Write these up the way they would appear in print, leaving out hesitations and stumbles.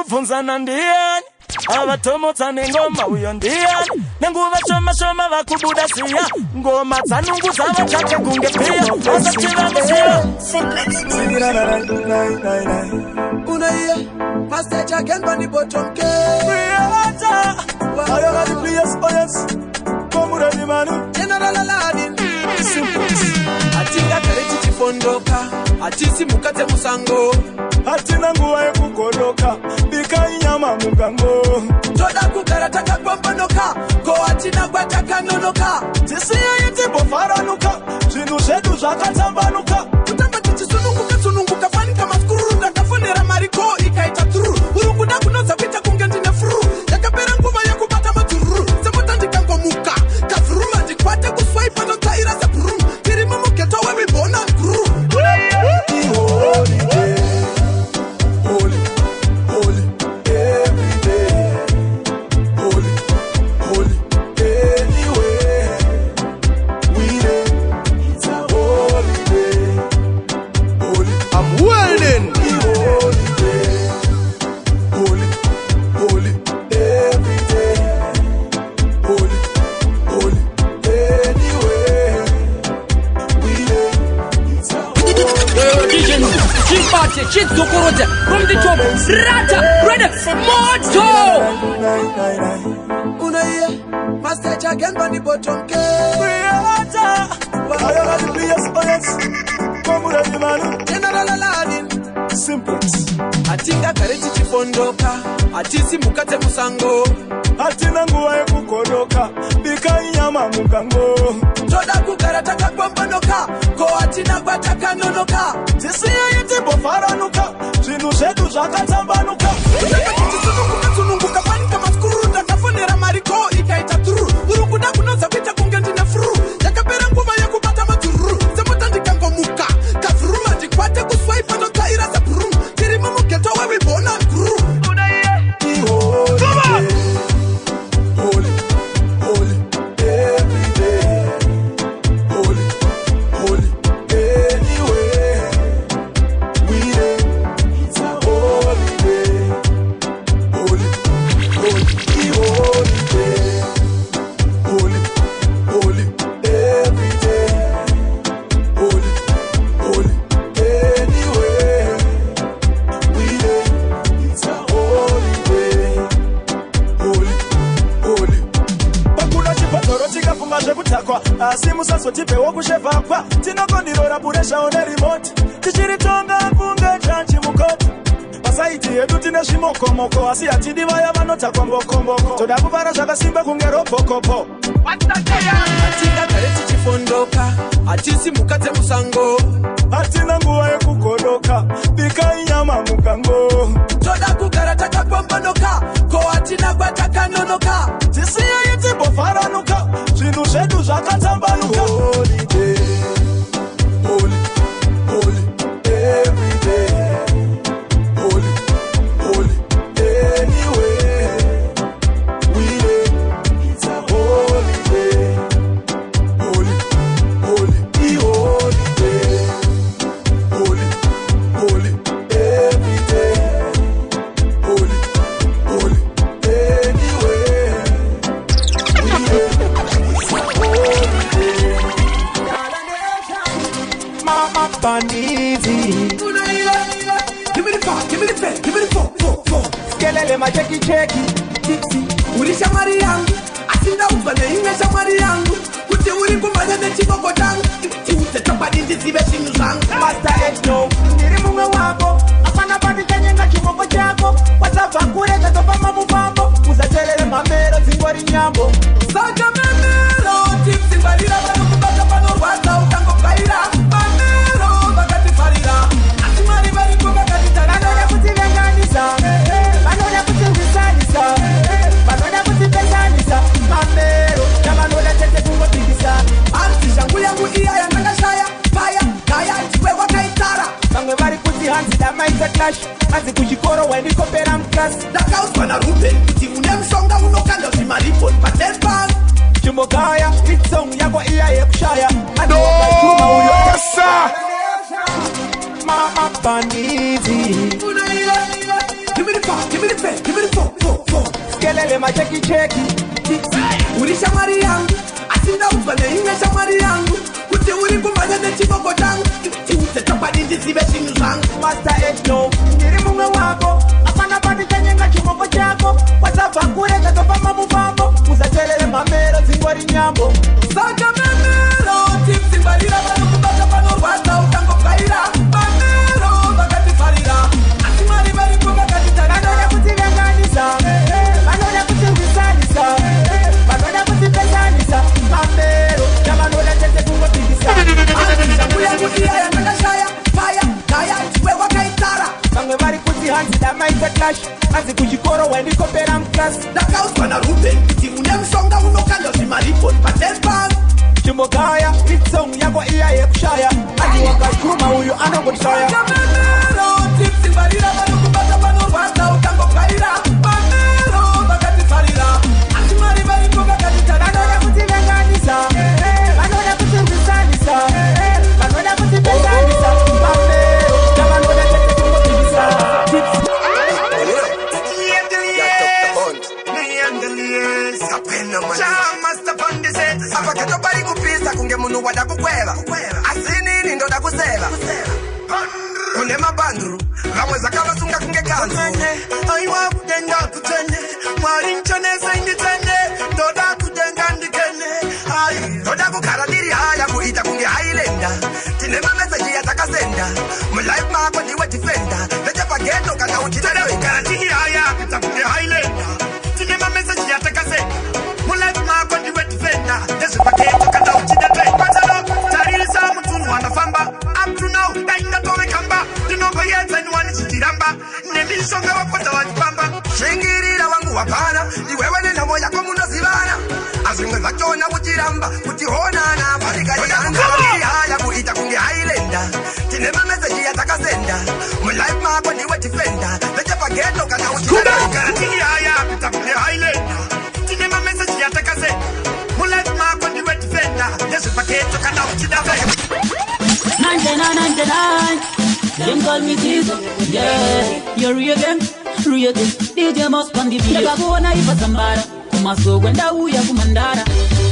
vunzana ndiani avatomotsa nengoma uyo ndiani nenguva shoma vakubuda siya ngoma dzanungu dzavatsvake kunge pia vasati vakuziva unaiye mastage again bani bottom K General Aladdin atinga kare chichifondoka atisi mukate musango hatina nguva yekugoloka bika inyama mugango toda kugara takagwambanuka ko hatina gwatakanonoka tisiyo yetimbofaranuka zvinhu zvedu zvakatambanuka kutamba tichisununguka fanika maskuru ndakafonera mariko ikaita turu uri kuda kunodza kuita kunge ndine furu yakapera nguva yekubata madzururu semota ndikangomuka kavhuruma ndikwate kuswaipa notsaira sebhurumu tiri mumugeto wemibhona guru Chizokoroja from the top Rata Ready Moto unaiye mastage again bani bottom K General Aladdin simple atinga kare chichifondoka atisi mukate musango hatina nguva yekugoloka bika inyama mugango toda kugara takagwambanuka ko hatina gwatakanonoka tisiyo yetimbofaranuka zvinhu zvedu zvakatambanuka sununguka fanika maskuru ndakafonera mariko ikaita turu uri kuda kunodza kuita kunge ndine furu yakapera nguva yekubata madzururu semota ndikangomuka kavhuruma ndikwate kuswaipa notsaira sebhurumu tiri mumugeto wemibhona guru asi musazotipewo kushevhakwa tinokondirora pureshawo nerimoti tichiritonga kunge chanchi mukoti pasaiti yedu tine zvimokomoko asi hatidi vaya vanotakwa mbokomboko toda kuvara zvakasimba kunge robhokopo atinga kare tichifondoka hatisi mukate musango hatina nguva yekugoloka bika inyama mugango toda kugara takagwambanuka ko hatina gwatakanonoka tisiyo yetimbofaranuka zvinhu zvedu zvakatambanuka cheki uri shamwari yangu asinda ubva neimwe shamwari yangu kuti uri kumhanya nechiboko changu tiudze chokwadi ndizive zvinhu zvangu Master Edno ndiri mumwe wako apana pandichanyenga chiboko chako wasabva kure katopamba mufambo usacherere mamero dzingori nyambo saka memero timdzingwarira vanokubata panorwadza utangobvaira mamero vakatifarira asi mwari variko vakatitarira vanoda kutivenganisa vanoda kutirwisanisa vanoda kutipesanisa mamero navanoda chete kungopikisa hanzi shangu yangu iya yandakashaya paya gaya ndiwe wakaitara vamwe vari kuti hanzi damaita clash hanzi kuchikoro waindikopera mukasi ndakaudzwa naruben kuti une mushonga unokanda zvimaripoti patenpan chimbogaya itsong yako iya yekushaya anoaituma uyosa mama pandizi give me the kelele macheki cheki. Uri shamari yangu, asina ufane inga shamari yangu. Kuti uri kumanya nechiboko changu. Tiute chapani ndizibe shinu zangu. Master H-No, ndiri mumwe wako. Apana pati chanyenga chiboko chako. Wasafa kure katopa mamufambo. Usatelele mamero zingwari nyambo. Saka memero, tipsi mbarira bano kubata pano rwata utango kaira. Mamero, bagati farira. Asimari bari kubagati tarira. Manoda kuti venganisa, manoda kuti visanisa, manoda kuti pesanisa. Mamero, na manoda tete kungo tigisa. Shabuya kuti ya nakashaya, fire, kaya, we wakaitara. Mangwe vari kuti hanzi damaita clash. Hanzi kuchikoro wendi kopera mclass. Ndakauzwa naRuben kuti une mushonga unokanda zvimaripoti patenpan. Chimbokaya, hit song yako iya yekushaya. Ati wakashuma uyu anongoshaya. Mamero, tipsi mbarira bano kubata pano rwata utango kaira. Mamero, bagati farira. Asimari bari kubagati tarira. Manoda kuti venganisa, manoda kuti visanisa, manoda kuti pesanisa. Mamero, na manoda tete kungo tigisa. Apakato bari kupisa kunge munu wada kukweva. Asinini ndoda kuseva. Kune mabandru vamwe zakavasunga kunge kanzu. Aiwa kutenga kutene mwari nchonesa inditene. Ndoda kutenga ndikene. Ndoda kukara diri haya kuita kunge Highlander. Tine mameseji ya takasenda. Mulife mako niwe defender. Leja pageto kanda uchitene. Kukara diri haya kuita kunge Highlander. Tine mameseji ya takasenda. Mulife mako niwe defender. Leja pageto kanda uchitene. Patalo tarisa mutunu wanafamba. Up to now dainga tome kamba. Dinongo yeta ni wani chitiramba. Nemishonga wakota wajipamba. Shingirira wangu wapana. Iwewe nena moya komuno zivana. Azwinge zakona kuchiramba. Kutihonana. Marika yanda. Haya kuita kunge Highlander. Tine mameseji ya takasenda. Mulife mako niwe defender. Leja pageto kanda uchitene. Karatini haya kuita kunge Highlander. Tine mameseji ya takasenda. Mulife mako niwe defender. Leja pageto kanda uchitene. 99, them call me Jesus, yeah. You're real DJ must pan the beat. Ndakagona ifa sambara kumaso kwenda uya kumandara.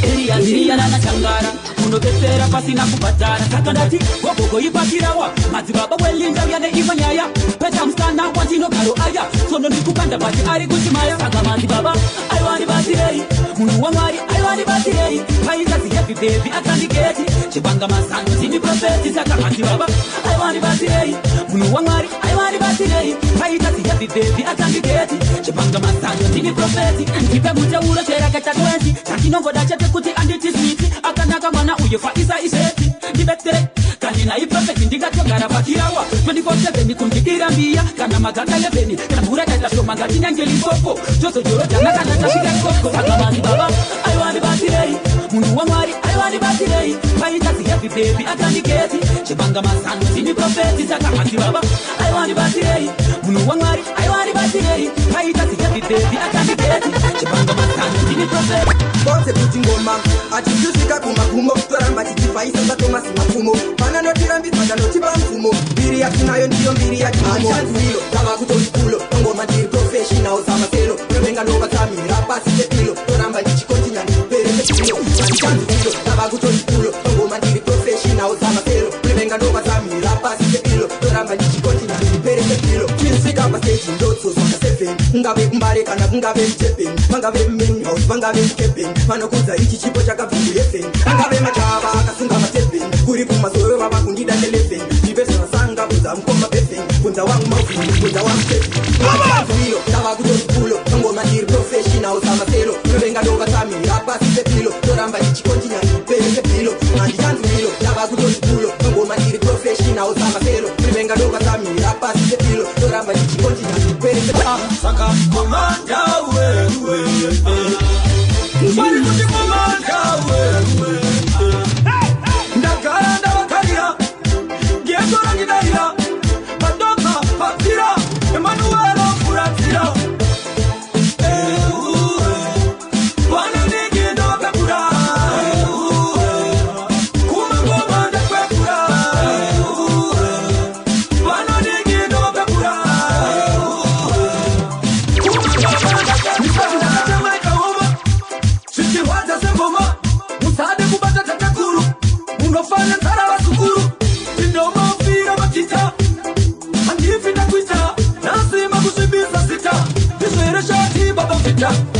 Iriya na changara unobetsera pasina kubatara. Sakandati gogogo ipatirawa madzibaba welinda yane imanyaya. Peta mstana watino karo aya. Sono ndikupanda bati ari kuchimaya. Saka madzibaba I want the battery. Munhu wamwari I want the battery. Paita happy baby atandiketi. Chibanga masano zini prophet. Saka madzibaba I want the battery. Munhu wamwari I want the battery. Paita happy baby atandiketi. Chibanga masano zini prophet. Ndipe mucha ulo chera kacha 20. Chakinongo dacha kuti anditi smiti. Akanaka mwana uyefa isa iseti. Ndibetere kanina iprofeti ndikatogara pakirawa 24/7 kundikira mbia kana maganda yebeni kana mura kaita shoma ngati nyangeli popo jozo joro jana kana tashika koko sakamani baba I want the battery munhu wamwari I want the battery paita happy baby atandiketi chibanga masano zini profeti sakamani baba I want the battery munhu wamwari I want the battery paita happy baby atandiketi chibanga masano zini profeti Bonse puti ngoma atijusika kumakumo toramba chichifaisa zatoma simafumo pana notirambisa ndanotipa mfumo mbiri yatinayo ndiyo mbiri yatimo chanzilo tava kutolikulo ngoma ndiri professional samaselo revenga nova tamira pasi tepilo toramba ndichikontinya ndipere tepilo chanzilo tava kutolikulo ngoma ndiri professional samaselo revenga nova tamira pasi tepilo toramba ndichikontinya ndipere tepilo chinsika pastage ndotso zaka 7 ngave kumbare kana kungave mtepeni mangave main house mangave mkepeni manokuza ichi chipo chakabvungu yefeni angave majava akasunga matepeni kuri kumazoro vava kundida telefeni ndivesona sanga kunza mukoma befeni kunza wangu mauvini kunza wangu tepeni mazviro tava kutorikulo ngoma ndiri professional samaselo revenga ndova tamira pasi pepilo toramba ndichikontinya ndipere pepilo handichanzwiro tava kutorikulo ngoma ndiri professional samaselo revenga ndova tamira pasi pepilo toramba ndichikontinya ndipere pepilo Saka komanda wewe Mbali kuti komanda wewe Ndakara ndawakaria Ngekora ngidarira Madoka papira Emmanuel Furatira Wana nigi doka kura Kuma komanda kwe kura Wana nigi doka kura Kuma komanda kwe kura Chita.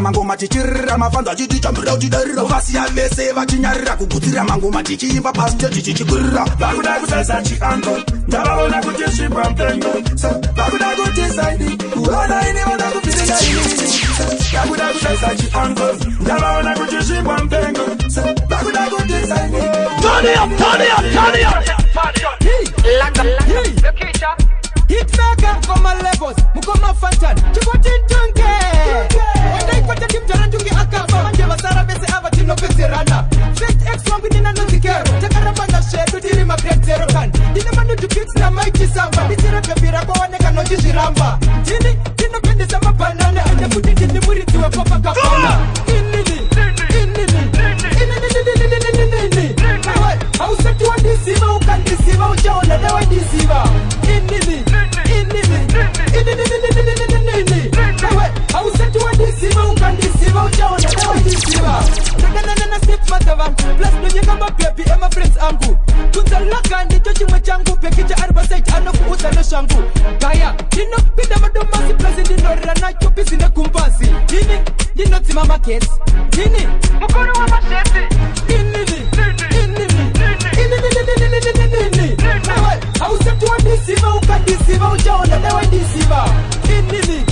Mangoma tichirira mafanda chichambira chidera vasi avese vachinyarira kugutira mangoma tichiimba pasi tichichikurira vakuda kusaisa chiango ndavaona kuti shimba mpengo vakuda kuti saini kuona ini vana kufiringa ini vakuda kusaisa chiango ndavaona kuti shimba mpengo vakuda kuti saini turn it up location hitmaker koma levels mukoma fantan chipotintunge wanaipata kimtarantunge akaba manje basara bese abatinopezerana first x wangu nina nozikero takarabanga shedu diri magretero kan dina manu tukits na maiki samba nisira pepira kwa waneka nojishiramba jini dino pendeza mabanane anja kutiti ni muritiwe papa kapana inini hausatu wandisiva ukandisiva uchaona lewa ndisiva inini hausatu wandisiva ukandisiva uchaona lewa ndisiva nananana step matava plus nonyeka mabebi ema friends angu kunzalaka ndicho chimwe changu pekicha arbasite anokuuza neshangu gaya dino pinda madomasi plus ndinorira nacho pisine kumpasi dini dinotsima makesi dini mukuru wa mashesi inini hausatu wandisiva ukandisiva uchaona lewa ndisiva inini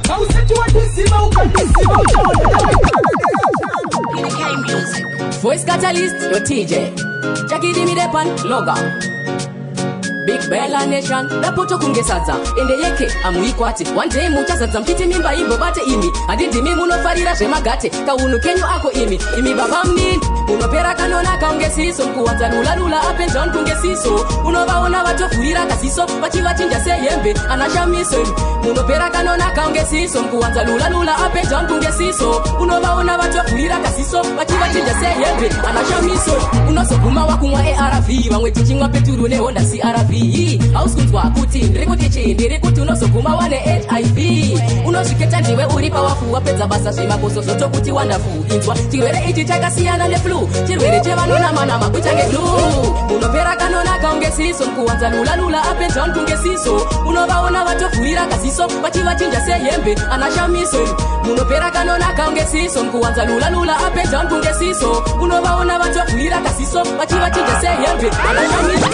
hausatu wandisiva ukandisiva uchaona lewa Voice Catalyst, your TJ Jackie Dimi Depan, Loga Big Bella Nation, Rapoto Kungesaza Ende yeke, amuikwati One day muchasaza mkiti mimba imbo bate imi Adidi mi munofarira shemagate Kaunu kenyo ako imi baba mnini Unopera kanona kaungesiso Mkuwanza lula up and down kungesiso Unovaona watofurira kasiso Wachiwachinja seyembe, anashamiso Unopera kanona kaungesiso Mkuwanza lula up and down kungesiso Unovaona watofurira kasiso Wachiwachinja seyembe, anashamiso Unosokuma wakumwa ARV Wangwe tichinwa peturu ne Honda CRV Auskunzwa kuti ndrikuti ndiri unosokuma wane HIV Unoshiketa ndiwe uri pawafu wapedza basa zvimakoso zoto kuti wonderful inzwa chirwere ichi chakasiyana neflu chirwere chevanonama kuchange flu unopera kanona kaungesiso mkuwanza lula up and down kungesiso unovaona vatovhurira kasiso vachivachinja seyembe anashamiso unopera kanona kaungesiso mkuwanza lula up and down kungesiso unovaona vatovhurira kasiso vachivachinja seyembe anashamiso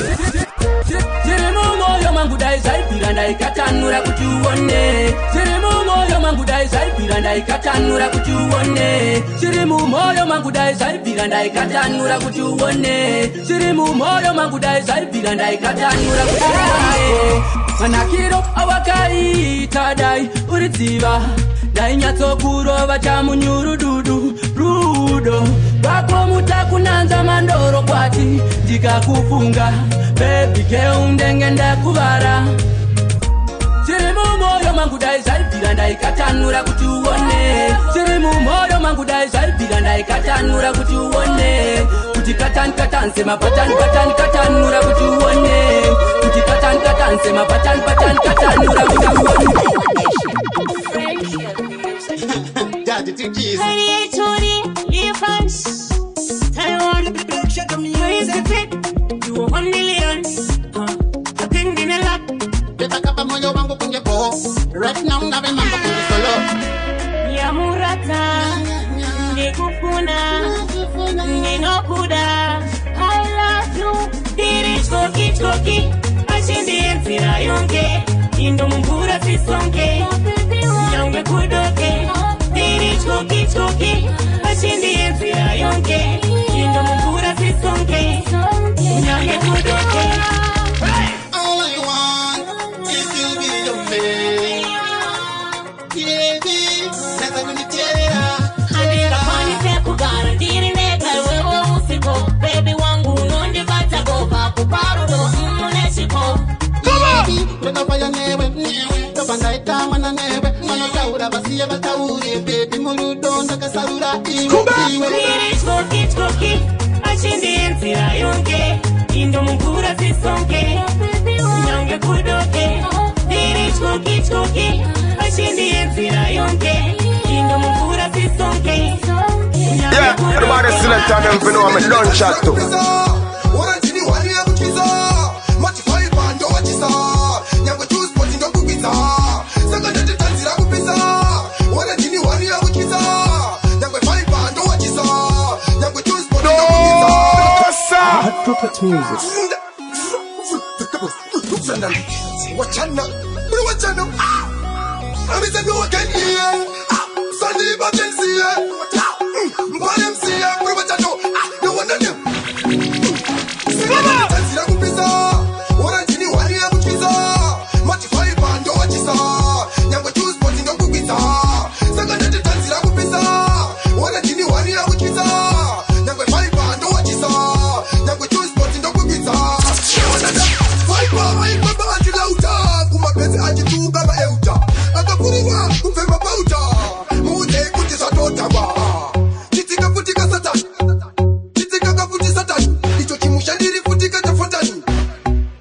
Zirimu moyo mangu dai zaipira ndaikatanura kuti uone Zirimu moyo mangu dai zaipira ndaikatanura kuti uone Zirimu moyo mangu dai zaipira ndaikatanura kuti uone Zirimu moyo mangu dai zaipira ndaikatanura kuti uone Manakiro awakai itadai uritsiva ndainyatsokurova chamunyurududu rudo rwako mutakunanza mandoro kwati ndikakufunga bebi keundenge ndakuvara Siri mumoyo mangu dai zalipira ndaikatanura kuti uone Siri mumoyo mangu dai zalipira ndaikatanura kuti uone Kuti katan sema patan katanura kuti uone Kuti katan sema patan katanura kuti uone Daddy, think easy. Hey, Tony, you fans. Taiwan, check the music. You 1 million. I think in a lot. Betakapa moyo wangu kwenye po. Right now ngabe mambo kwenye solo. Ya murata, nikufuna, ninokuda. I love you. Dirish koki. Ashindi ensira yonke. Indo mumbura sisonke. Nyonge kudoke. Dirish koki. Ashindi ensira yonke. Indo mumbura sisonke. Nyonge kudoke. All I want is to be your man. Baby, never gonna tell ya. Andika pani sekugara diri neka wewe usiko. Baby wangu nondi bata gopa kuparudo mneshiko. Baby, tunafanya newe. Topanga itama na newe. Mano taura basiye batauri. Baby, murudo ndakasarura iwe. Dirish koki. Ashindi ensira yonke. Indo mukura sisonke. Nyonge kudoke. Dirish koki. Ashindi ensira yonke. Indo mukura sisonke. Yeah, everybody select on them for know I'm a done shot too. Puppet music. Wachana. I'm a no again here. Sunday emergency. Mpale msia. Wachana. No one of them. Tanzira kupisa. Wanajini wali ya kuchiza. Matifai bando wachisa. Nyangwa choose poti ndo kupita. Sakandete tanzira kupisa. Wanajini wali ya kuchiza. Nyangwa fai bando wachisa. Nyangwa choose poti ndo kupita. Fai baba ajilauta. Kumapezi ajituga ba euta. Akapuriwa kumfema pauta. Mune kutisa totawa. Chitika futika satan. Chitika kafuti satan. Icho chimushandiri futika tafotani.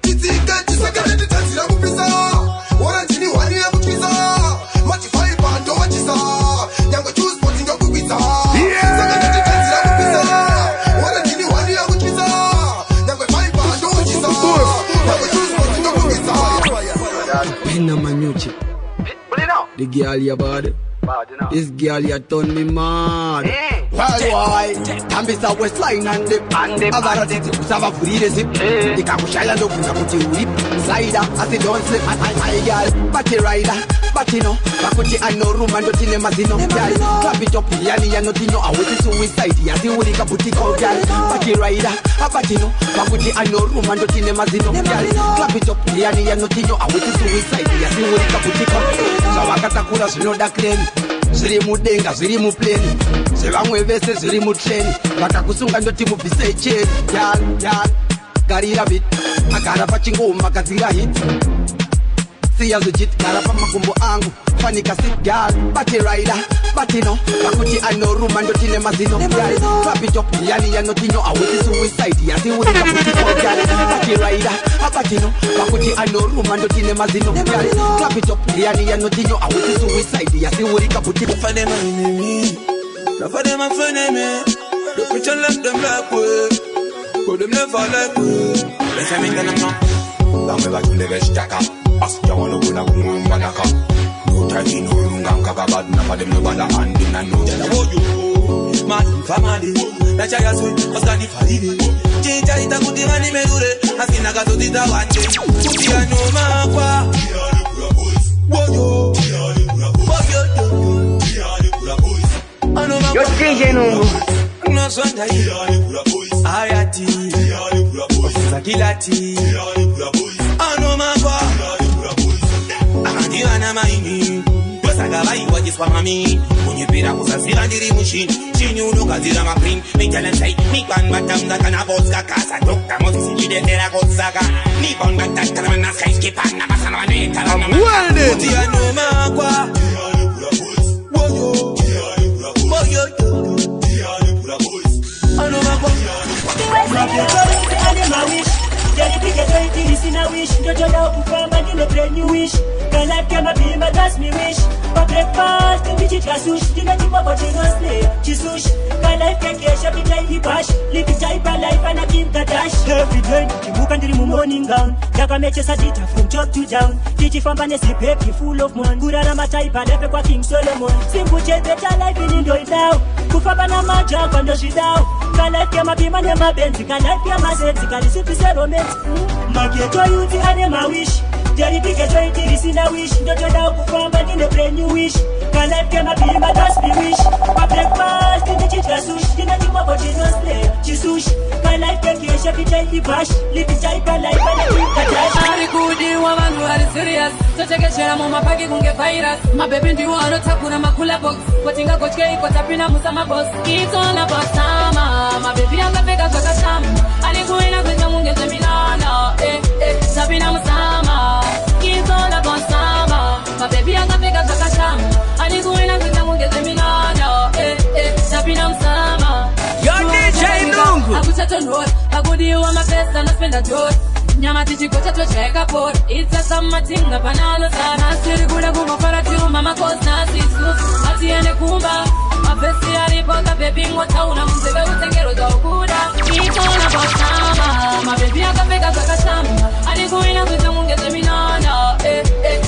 Chitika chisakadete tanzira kupisa. Wanajini wali ya kuchiza. Matifai bando wachisa. Nyangwa choose poti ndo kupita. Sakadete tanzira kupisa. Wanajini wali ya kuchiza. Nyangwa fai bando wachisa. Nyangwa choose poti ndo kupita. Pena manyuchi. The girl you bad. This girl you turn me mad. Why? Tambisa Westline and the Avara did Sava free the zip. The Kamushaya look at you. Slider, as it don't slip. My girl, Batty rider, Batino, Bakuchi, I know room and don't in a Mazino. Clap it up, Yani, and Notino. I wait to suicide. Yasi will make a boutique of girl. Batty rider, a Batino, Bakuchi, I know room and don't in a Mazino. Clap it up, Yani, and Notino. I wait to suicide. Yasi will make a boutique of Sawakatakura, Snoda Clan. Ziri mudenga, ziri mupleni. Sevamwe vese ziri mutreni. Vakakusunga ndoti mubvise cheni. Yal, garira bit. Agara pachingoma kadzira hit. Siya zuchit, gara pa makumbo angu. Fanika sit gal, Batty rider, Batino. Bakuchi ano room and ndoti ne mazino. Clap it up, Yani ya notino. Awiti suicide, yasi uri kaputi for gal. Batty rider, Batino. Bakuchi ano room and ndoti ne mazino. Clap it up, Yani ya notino. Awiti suicide, yasi uri kaputi. For them enemy, not for them a enemy. Don't pretend like them like we, but them never like we. Let's have me tell them now. Dame back to the best jacka. Ask you wanna go na kumbanaka. No time no rungang kakabad na pa dem no bada andi na no. Oh yo, my family. Na chaya swe, osani falide. Chincha ita kuti mani medure. Asina kato tita wanje. Kuti ano makwa. Oh yo, Yo DJ Nungu. no swanda hii. Ayati. Zakilati. Ano makwa. Andiwa na maino. for me. When you pay that was a cylinder machine. She knew no cause it's a cream. Me tell them say, me pan batam that can have vodka. Casa doctor must see the dead got saga. Me pan batam that can have sky skip and never san on it. Well then. Wish, don't you know who in a brand new wish? Can I come up in my that's me wish? But breakfast, the bitch casush, the magic of what you must play. Chisush, can I take a shabby daily bash? Live it type of life and I keep the dash. Every day, you move and dream morning gown. Jaka make a dita from top to down. Teach from Vanessa Pepe full of mon. Good on my type and epic King Solomon. Simple jet better life in Indo now. Kufabana majak and the shit down. Can I come up in my name, Benz? Can I come my sense? Can you see the settlement? Mageto yuti ane ma wish. Jari pike joy tiri sina wish. Ndoto da kufamba nine brand new wish. Can life kema bimba that's me wish. Pa breakfast in the chitra sush. Dina chuma bochi no slay. Chisush. Can life kema shapi jai bash. Live it jai pa life and I keep the dash. Ari kudi wa manu ari serious. Tocheke shera mama pagi kunge virus. My baby ndi wano takuna makula box. Kotinga kochke iko tapina musama boss. It's all about summer. My baby anga pega kwa kasama. Ali kuina kweza munge zemilana. Sabina musama. It's all about summer. My baby anga pega kwa kasama. Ali kuina kweza munge zemilana. Sabina musama. Yo DJ Nungu. Akuchato road. Agudi wa mapesa na spend a joy. Nyama tichikocha tocheka por. It's a summer thing na banana sana. Siri kuda kuma para tu mama cause na sisu. Ati ene kumba. Mapesi alipota baby ngota una mzebe utengero za ukuda. It's all about summer. My baby akapeka kwa kashamba. Alikuina kuita mungeze minana.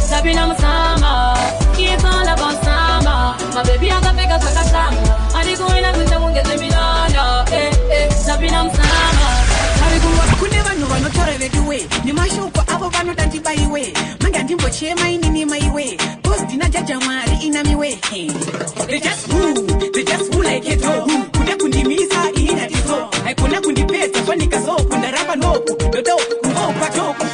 Sabina musama. It's all about summer. My baby akapeka kwa kashamba. Alikuina kuita mungeze minana. Sabina musama. Kune vanhu vanotora veduwe nemashoko avo vanoda ndibaiwe manga ndimbochema inini maiwe cause ndina jaja mwari inamiwe they just who like it oh kuda kundimisa ina tiso haikuna kundipeta fanika so kundaramba noku dodo kuopa toku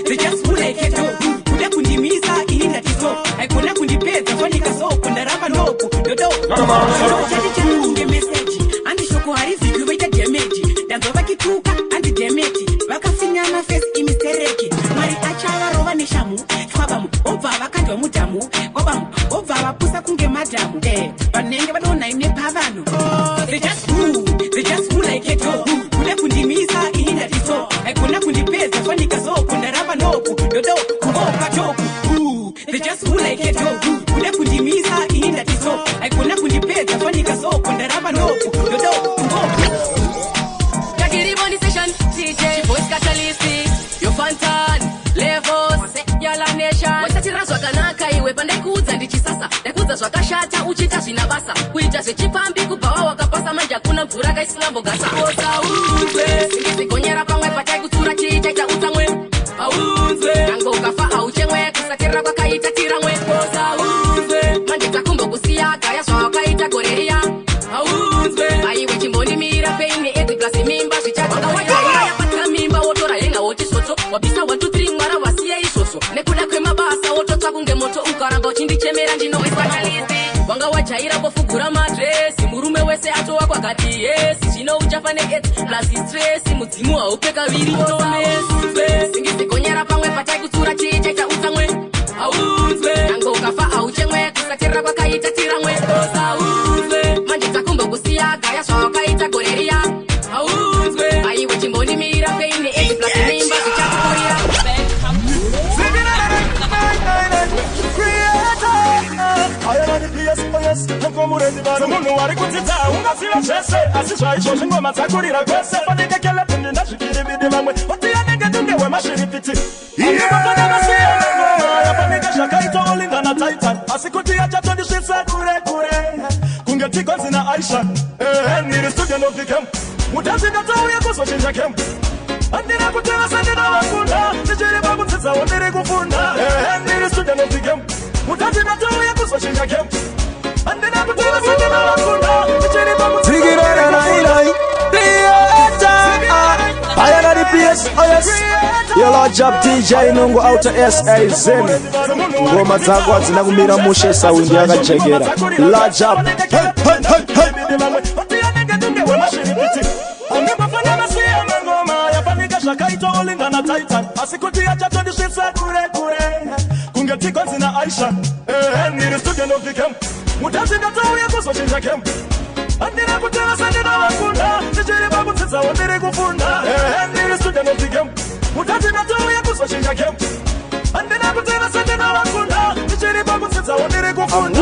they just who like it oh kuda kundimisa ina tiso haikuna kundipeta fanika so kundaramba noku dodo kunge message andi shoko harifi kubaita damage ndangova kituka andi damage vakafinyana face imistereki mari achala rova neshamu kwabamu obva vakandwa mudamu kwabamu obva vapusa kunge madamu vanenge vanona ine pavano they just who like it oh kuda kundimisa ina tiso haikuna kundipeza fanika so kundaramba noku dodo kuopa toku they just who like it oh kuda kundimisa ina tiso haikuna kundipeza fanika so kundaramba noku dodo kuopa Jakiriboni session DJ voice catalyst yo fantan levels yala nation wasatira zvakanaka iwe pandakudza ndichisasa ndakudza zvakashata uchita zvina basa kuita zvechipambi kubva wakapasa manja kuna mvura kaisina mbogasa otaunzwe singizigonyera pamwe pataikutsura chiitaita utsamwe aunzwe nango ukafa auchemwe kusatirira kwakaita tiramwe otaunzwe manje takumbokusiya gaya zvawakaita gore riya aunzwe aiwe chimbonimira peine edhiglasi mimba zvichawakawayaapata mimba wotora henga wochisoto wabisa 1 2 3 mwara wasiye izvozvo nekuda kwemabasa wototsva kunge moto ukaramba uchindichemera ndinoespatalisi wanga wajaira kufugura madresi murume wese atowa kwakati yesi zvino uchafa neet plus stress mudzimu haupe kaviri unomesuzwe singizigonyera pamwe pataikutsura chichaita utsamwe aunzwe nango ukafa auchemwe kusatirira kwakaita tiramwe osaunzwe manje takumbokusiya gaya zvawakaita gore riya aunzwe aiwe chimbonimira peine edhiglasi mimba zvichakukurira munhu wari kudzidza ungaziva zvese asi zvaizvo zvingoma dzakurira kwese panekekele pindi ndazvikiribidi vamwe otiyanenge dunge wemashiripiti yapanike zvakaita olingana titan asi kuti yachatondisvitsa kure kure kunge tigonzi naaisha ndiri student of the camp mutanzi ndatouya kuzochinja camp handina kutevesa ndinavakunda ndichiri pakudzidzawo ndiri kufunda ndiri student of the camp mutanzi ndatouya kuzochinja camp handina kutevesa ndinavakunda ndichiri pakudzidzawo I am the PS, oh yes. Yellow Job DJ Nungu out of SA Zen. Ngoma zako hazina kumira mushe saundi yakachegera. La Job. Shakaito olingana Titan asikutia chato dishisa kure kungetiko zina Aisha niri student of the camp mutazi ngatawu ya kusoshinja camp andira kutela sandina wakunda nijiri babu tisa wandiri kufunda niri student of the camp mutazi ngatawu ya kusoshinja camp andira kutela sandina wakunda nijiri babu tisa wandiri kufunda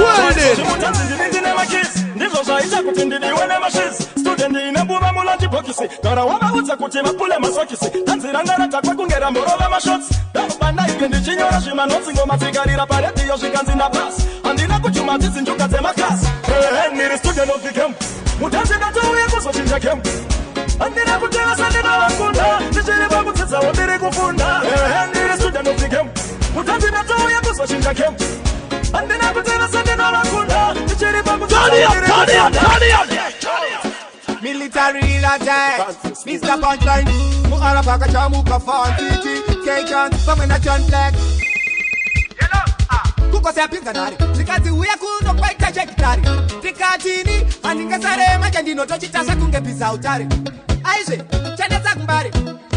mutazi njini makis ndizo shaita kutindini wene mashis student inabuma mulanji pokisi dara wama uza kutima pule masokisi tanzirangara takwa kungera morola mashots dambanda ikendi chinyora shima notsi ngoma zigarira pareti yo shikanzi na pass andina kuchuma tizi njuka zema class niri student of the camp mutazi ngatawu ya kusoshinja camp andina kutela sandina wakunda nijiri babu tisa wandiri kufunda niri student of the camp mutazi ngatawu ya kusoshinja camp andina kutela sandina wakunda nijiri babu tisa wandiri kufunda Military attack, Mr. Punchline. Muara paka chamu kafan titi, K-Chan, pamena John Black. Kuko se apinga nari, tikati uya kuno kwa ikaje kitari. Tikati ni, aninga sare majandino tochitasa kunge pisa utari. Aishe, chane za kumbari,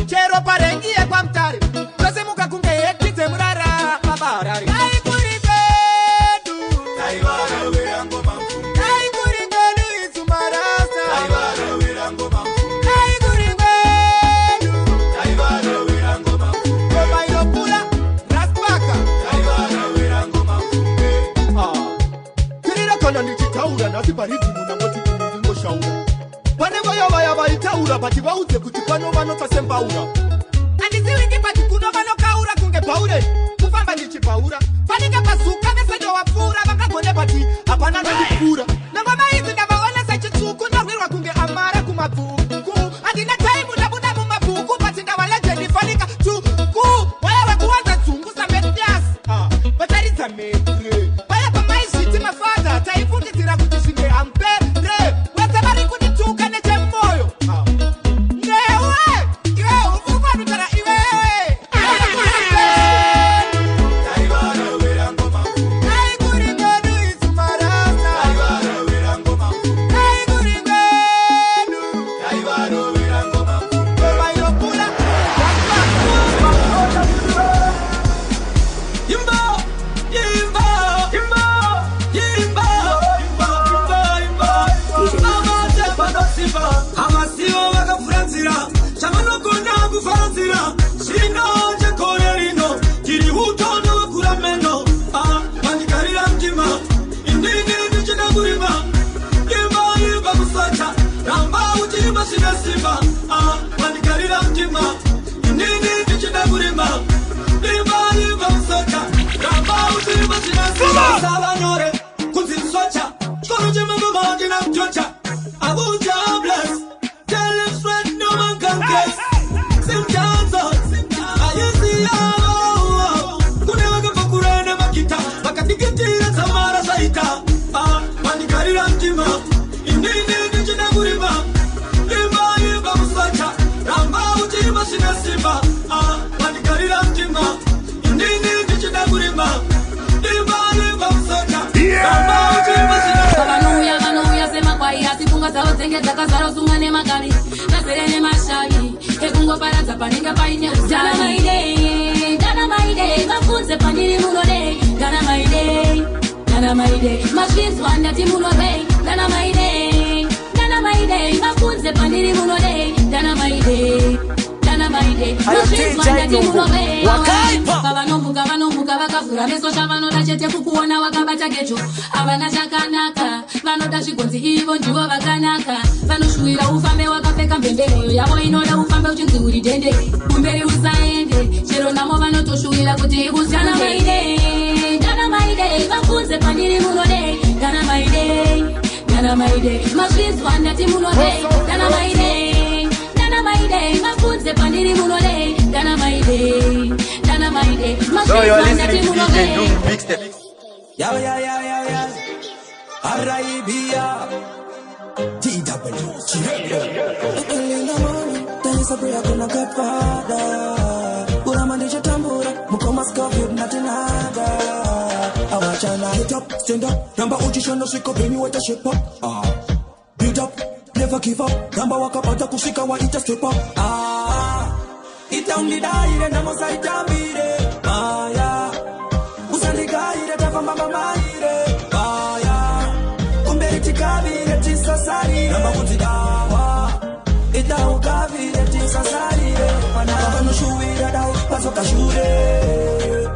chero parengi ya kwa mtari. Tose muka kunge yekite murara, mabarari. Ai kuri bedu, taibara we ango mamfu. Ai kuri bedu isumarasa, taibara we ango mamfu. Ai kuri bedu, taibara we ango mamfu. Koma inopula, raspaka, taibara we ango mamfu. Kirira kona nichitaura, nasibaridi munangoti kuningo shaura. Pane vaya vaitaura pati vauze kuti pano vanotasembaura. Andisiwingi pati kuno vanokaura kunge paure. Kufamba ndichipaura. Panika pasuka mesejo wapfura vakagone pati hapana nandipfura. Nangoma idzi ndavaonesa chitsuku ndarwirwa kunge amara kumabvuku. Andina taimu ndabuda mumabhuku pati ndavalegendi fanika tuku. Waya wekuwanza dzungu sametias. Vataridza metre. Vaya pamaizviti mafadha taifundidzira kuti zvinge ampere. Wese vari kundituka nechemoyo. Newe! Iwe ufanutara iwe! Avana chakanaka, vanoda zvigonzi ivo ndivo vakanaka. Vanoshuwira ufambe wakapfeka mbembero yavo inoda ufambe uchinzi uri dende. Kumberi usaende, chero namo vanotoshuwira kuti ikuzana maide. Dana maide, vafunze pandiri munode. Dana maide, mazvizwa ndati munode. Dana maide, vafunze pandiri munode. Dana maide, mazvizwa ndati munode. Ya Arabia TW Early in the morning, then it's a prayer to my Godfather. mandisha tambura mukoma scofield natinaga awachana hit up stand up namba uchishona siko beni wata shape up build up never give up namba wakapata kushika waita step up itaungi daire namo saitambire ya usandikaire tafamba mamaire ya kumberi tikabire tisasari namba kutidawa itaukavire tisasarire panaka panoshuwira dai pasoka shure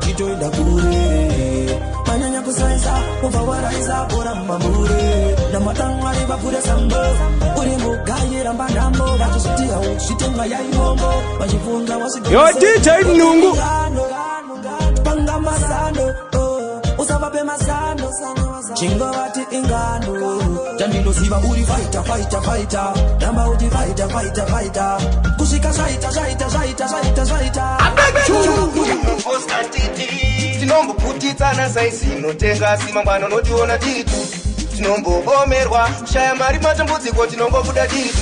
chitoenda kure manyanya kusaisa uvawaraiza bora mamure namatangari vapure sambo uri mugayira mbandambo vachisutia uchitenga yaimombo vachifunga wasigo yo DJ Nungu panga masando usavape masando chingo vati ingando tandinosiva uri fighter namba uti fighter kusika shaita tinomboputitsana saisi inotenga simangwana notiona titu tinomboomerwa shaya mari matambudziko tinongobuda titu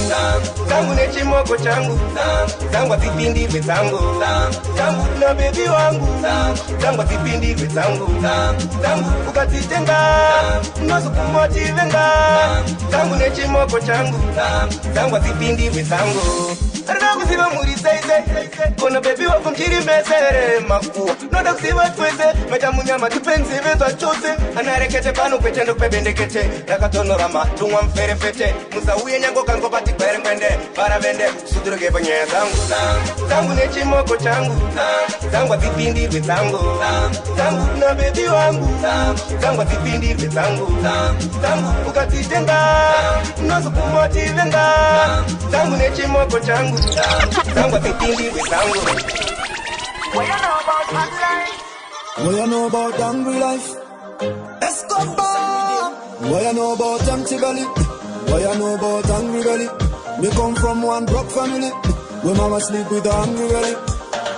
zangu nechimoko changu zangu dzipindirwe dzangu na bebi wangu zangu dzipindirwe dzangu ukadzitenga unozokumotivenga zangu nechimoko changu zangu dzipindirwe dzangu arina kuziva muri saise kona bebi wako mchiri mesere makuwa noda kuziva twese metamunyama tupenzive zvachose anarekete pano kwetendo kwebendekete rakatonora matumwa mferefete musauye nyango kango pati kwerengwende paravende suduroke panyaya zangu nechimoko changu zangu adzipindirwe dzangu na bebi wangu zangu adzipindirwe dzangu ukadzitenga unozokumotivenga zangu nechimoko changu zangu adzipindirwe dzangu. What you know about hungry life? Escobar. What you know about empty belly? What you know about hungry belly? Me come from one broke family where mama sleep with a hungry belly.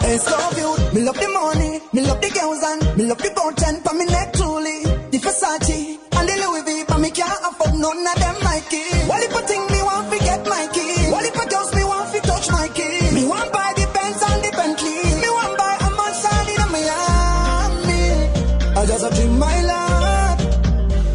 Hey, so cute. Me love the money, me love the girls and me love the button for me neck truly. The Versace and the Louis V, but me can't afford none of them Nike. What if I think me want to get my key? What if I girls me want to touch my key? Me want buy the Benz and the Bentley. Me want buy a mansion in Miami. I just a dream my life.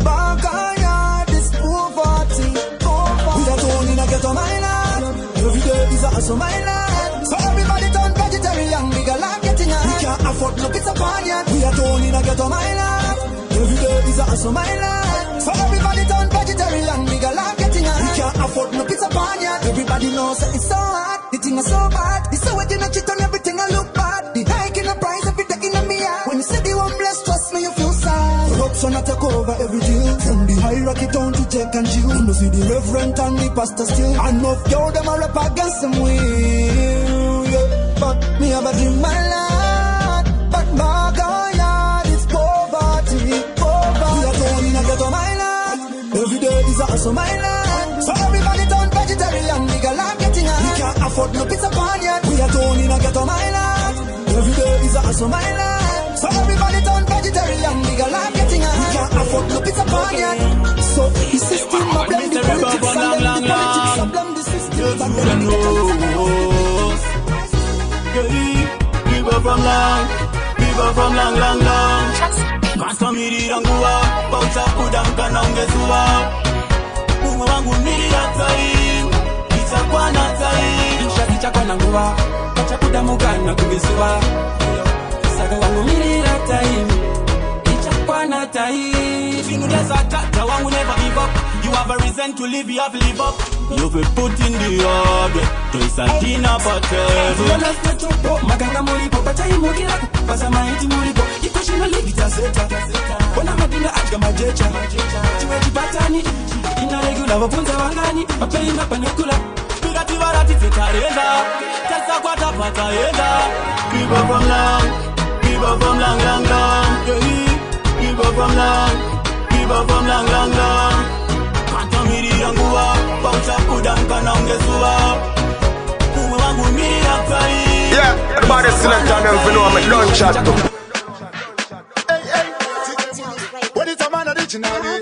Back on yard, this poverty. We are torn in a ghetto my life. Every day is a hustle my life. So everybody turn vegetarian. We got life getting high. We can't afford no pizza pan. We are torn in a ghetto my life. Every day is a hustle my life. So everybody turn vegetarian. We got life getting high. We can't afford no pizza pan. Everybody knows that it's so hard. The thing is so bad. It's so wet in a cheat on everything I look bad. The hike in the price every day in a me eye. When you say the one bless, trust me you feel sad. Corruption I take over every deal. From the hierarchy down to Jack and Jill. You see the reverend and the pastor still. Enough girl them a rap against them will. Yeah. But me have a dream my life. But my God, it's poverty. We are torn in a ghetto my life. Every day is a hustle my life. So everybody turn vegetarian. We got life getting high. We can't afford no pizza pan yet. We are torn in a ghetto my life. Every day is a hustle my life. So everybody turn vegetarian. We got life getting high. We can't afford no pizza pan yet. So the system a blame the politics and blame the politics and blame the system and blame the politics. People from long. Kasa mirira nguwa, pauta kudamka na ungezuwa. Mungu wangu mirira time, itakwa na time. Insha itakwa na nguwa, pauta kudamuka na kungezuwa. Saka wangu mirira time, itakwa na time. Sinu desa tata wangu never give up. You have a reason to live, you have to live up. You will put in the hard way. Toisatina patel. Zona snetupo, maganga muripo, pacha imukira kupasa maiti muripo. Ikushino ligita seta. Wana madinga achka majecha. Chiwe chipatani, ina regular wapunza wangani. Mapeli mapanekula. Pirati varati zekarenda. Tasa kwa tapata yenda. People from long. Yeah, people from long. Mirira nguwa, pauta kudamka na ungezuwa. Mungu wangu mirira kai. Yeah, everybody select on them for know I'm a done chat too. Hey, when it's a man originally.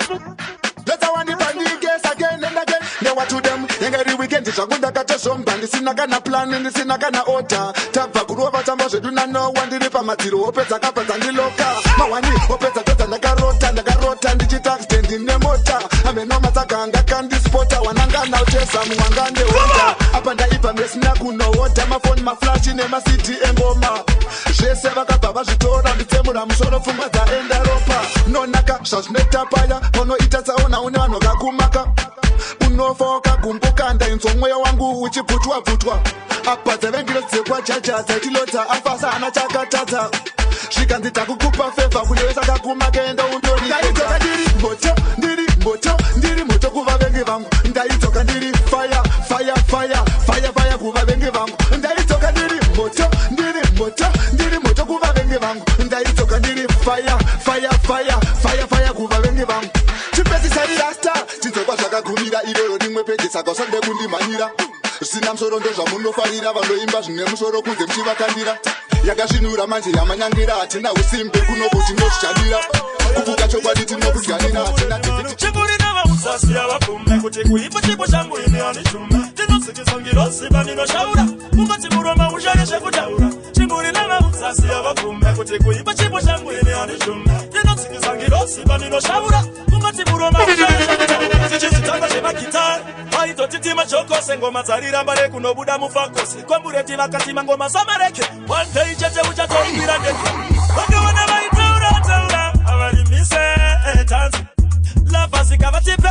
Let's want the bandy guess again and again. They want to them, they get the weekend. zvangu ndakatezvomba ndisina kana plani ndisina kana order tabva kurova tamba zvedu nanowa ndiri pamadziro opedza kabva dzandiloka mawani opedza todza ndakarota ndichita accident nemota amenomatsaganga kandispota wanangana uteza muwanga ndehonda apa ndaipa mesina kunohodha mafoni maflashi nemasiti engoma zvese vakabva vazvitora nditsemura musoro pfungwa dzaenda ropa nonaka zvazvinoita paya unoita tsaona une vanhu vakakumaka unofa wakagumbuka ndainzwa mweya wangu uchibvutwa apa dzavengiro dzekwa jaja dzaitilodza afasa hana chakatadza zvikanzi takukupa fevha kunewesa kakumaka enda undori ndaidzoka ndiri moto kuva vengi vangu ndaidzoka ndiri fire kuva vengi vangu ndaidzoka ndiri moto kuva vengi vangu ndaidzoka ndiri fire kuva vengi vangu chipesisari rasta tidzokwa zvakagumira iroro rimwe peje saka usande kundimhanyira zvisina musoro ndozvamunofarira vandoimba zvine musoro kunze muchivakandira yakazvinura manje yamanyangira hatina usimbe kunokuti ndozvichandira kuvuka chokwadi tinokudyanira hatina chimurina vausasiya vapume kuti kuipa chipo changu ini anichume ndinosikisongiroziva ndinoshaura ungati muroma ushane zvekutaura chimurina vausasiya vapume kuti kuipa chipo changu ini anichume ndinosikisongiroziva ndinoshaura ungati muroma ushane zvekutaura tichizitanga zvemagitari vaitotitima chokose ngoma dzariramba rekunobuda mufakosi kwambureti vakatima ngoma samareke one day chete uchatoimbira ndeke vakaona vaitaura avarimise tanzi lavasika vatipe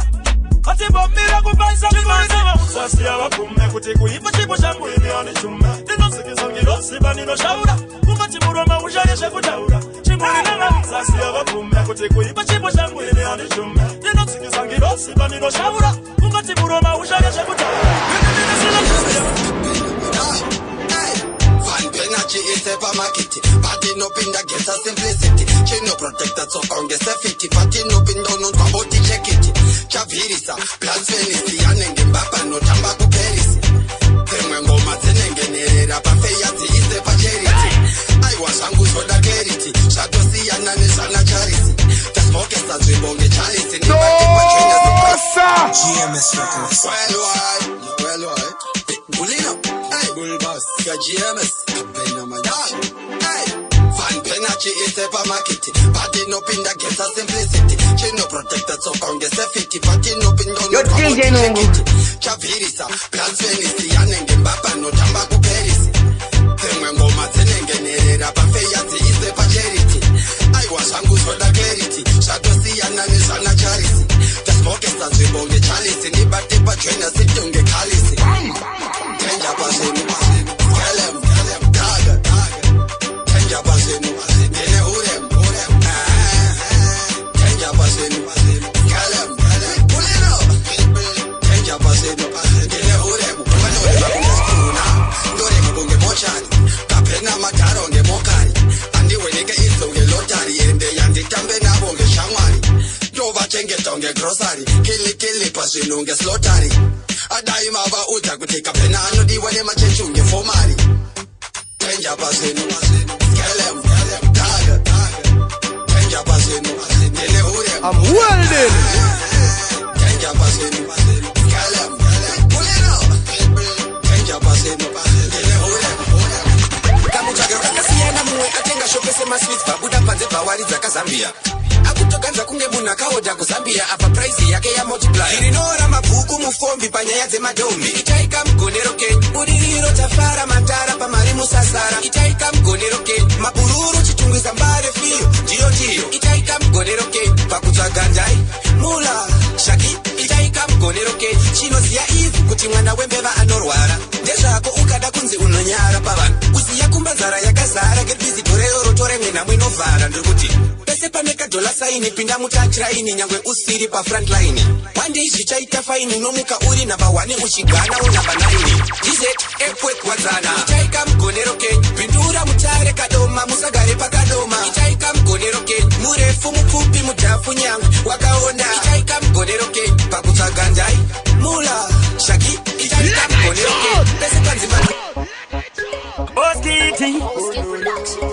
vatimbomira kupaisa chimurina vausasiya vapume kuti kuipa chipo changu ini anichume ndinosikisongiroziva ndinoshaura ungati muroma ushane zvekutaura chimurina vausasiya vapume kuti kuipa chipo changu ini anichume ndinosikisongiroziva ndinoshaura ungati muroma ushane zvekutaura Supermarket, but no pin that gets a simplicity. She no protect that so on get safety, but no pin down on body check it. Chavirisa, plus Venice, and Mbapa, no Tambaco Paris. Then when go Matenenge, Rapafayati is the charity. I was angus for the clarity. Shatosi and Nanisana charity. The smokers as we won't get charity. No, GMS records. Well, why? Bulino, hey, Bulbas, GMS. She is a supermarket, but no pin that gets a simplicity. She no protect that so on get safety, but no pin down no DJ Nungu. Chavirisa, plus Venice, and Mbapa, no Tambaco Paris. Then when go Matenenge, Rapafayati is the charity. I was angus for the clarity. Shatosi and Nanisana charity. The smokers as we won't get chalice. In the body, but trainers sit down get calice. Tenja Pasenu, Kalem, Daga, Tenja Pasenu. Grocery, kill pasinunge slotari. Adai mava uta kutika pena no di wane machechunge fomari. Tenja pasenu, kelem, daga. Tenja pasenu, dele ure. I'm welding. Tenja pasenu, kelem, pulero. Tenja pasenu, dele ure. Kamucha geraka siena muwe atenga shopese maswits babuda panze bawari zaka Zambia. Akutokanza kunge muna kaoda kuzambia apa price yake ya multiply irinora mabhuku mufombi panyaya dzemadombi itaika mgonero Kenya budiriro tafara matara pamari musasara itaika mgonero Kenya mabururu chitungwiza mbare fiyo ndiyo itaika mgonero Kenya pakutsvagandai mula shaki itaika mgonero Kenya chinoziya ivu kuti mwana wembeva anorwara ndezvako ukada kunzi unonyara pavanhu uziya kumba nzara yakazara getbizi torero tore mwena mwinovhara ndikuti pese paneka dola saini pinda mutachiraini nyangwe usiri pa front line one day zvichaita faini unomuka uri namba 1 uchigana unamba 9 dizet earthquake wadzana itaika mgonero Kenya pindura mutare kadoma musagare pakadoma itaika mgonero Kenya murefu mupfupi mudhafu nyangwe wakaonda itaika mgonero Kenya pakutsvagandai mula shaki itaika mgonero Kenya pese panzima Oskiti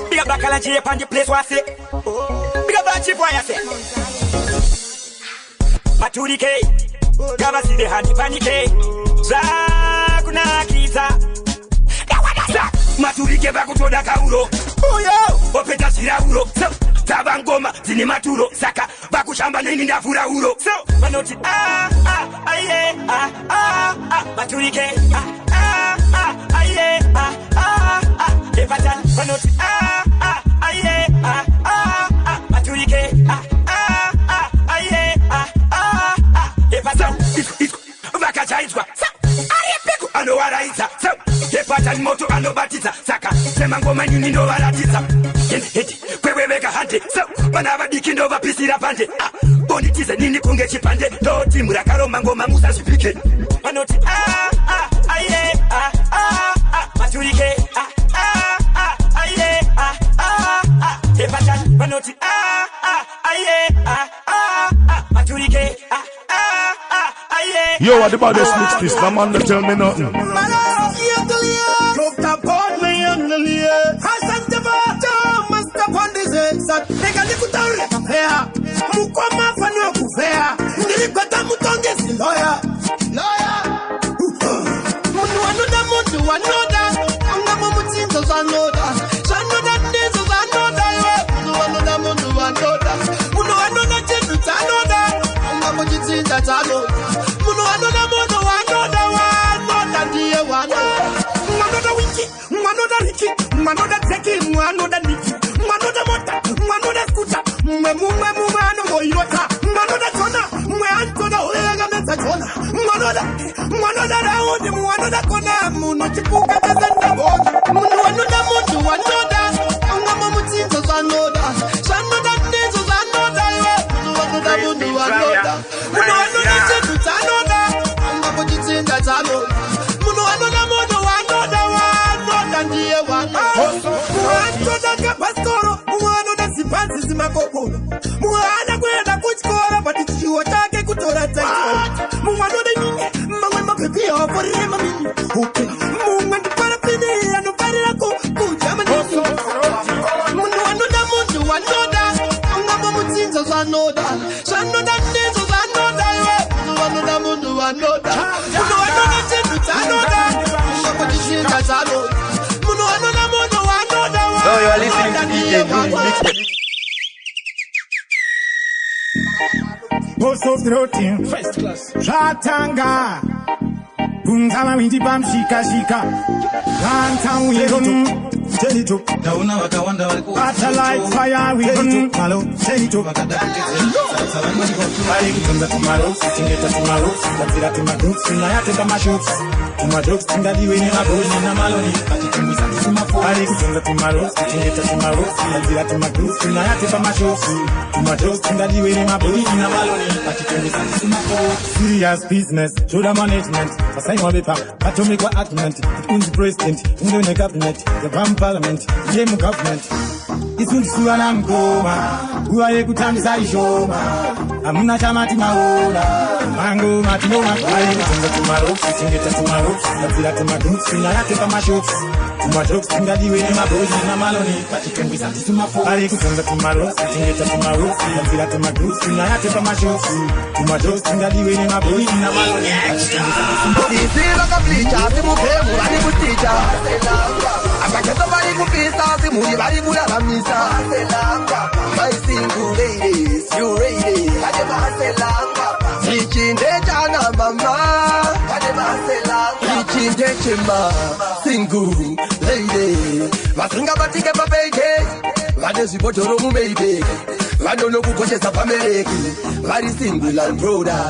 big up Bakala J upon the place what's it big up that chip boy I say Maturi K Gaba see the hand panic K kunakiza maturike vakutoda kauro opeta zirauro dzava ngoma dzine maturo saka vakushamba neni ndavhura uro vanoti aye maturike aye epatani vanoti aye maturike aye epatani vakachaidzwa ariepeko anovaraidza epatani moto anobatidza saka semangoma nyini ndovaratidza eti kweveveka hande vana vadiki ndovapisira pande bonditize nini kunge chipande ndoti rakaroma ngoma musazvipike vanoti aye maturike aye epatani vanoti aye maturike Yo, what about this mix this? No man, tell me nothing. Looked upon me on the layer. Hasn't must upon this exit. Take a little town like a fair. Mukoma Fano Kufea. Nilipata Mutonge si lawyer. Munu another Mundu another. Anga Mumutinto another. Shanoda Nizo another. Munu another Mundu another. Munu another Jindu another. Anga Mutinto another. Munu another Mundu another. Another dear one. Another wiki, another Ricky, another Teki, another Nicky, another Mota, another Scooter, Mumano Moyota, another Tona, Antona, Olegana Tona, another round, another Kona, Munochipuka, and the boat, another Mutu, another, Angamutintos, another, Sanother Nizzles, another, another Mutu, another, another, Angamutin, that's another. Mwana kwenda kuchikora but chiwo chake kutora tsaiko mwana ndinye mama mapepi ofore mami okay mwana ndipara pini anoparira kujama nini mundu anoda mundu anoda angabo mutsinzo zanoda zanoda ndizo zanoda mundu anoda mundu anoda mundu anoda chindu zanoda ngabo chishinda zanoda mundu anoda mundu anoda. So you are listening to DJ Doom Mix. Post of the routine, first class. Shatanga, Pungama Windy Bam Shika Shika, Lantan Wilton, Jelito, Dauna Wakawanda, Atalight Fire, we go to Malo, Jelito, I come tomorrow, sitting at tomorrow, that's it at my groups, and I have to my shots. My jokes think that you in a bush in a maloney, but you can be something my phone. I come tomorrow, sitting at tomorrow, that's it at my groups, and I have to my shots. My jokes think that you in a bush in a maloney, but you can be something my phone. Serious business, show the management, for sign on paper, but to make what argument, it owns the president, in the cabinet, the Grand Parliament, the game government. It's not so I'm goma, who are you good times I show, I'm not a Matimahona, Mango Matimona, I come tomorrow, sitting at tomorrow, that's it at my groups, and I have to my jokes. My jokes think that you in a bush in a maloney, but you can be something to my phone. I come tomorrow, sitting at tomorrow, that's it at my groups, and I have to my jokes. My jokes think that you in a bush in a maloney, but you can be something to my phone. This is like a bleacher, the move, and the teacher. I'm a cat of a little piece, the movie, very good at a misa. My single ladies, you ready? I never teaching the Jana Mama, I never teaching the Chima, single lady. Masinga Batika Baby, what is your room, baby? I don't know who coaches a family, very single and prouder.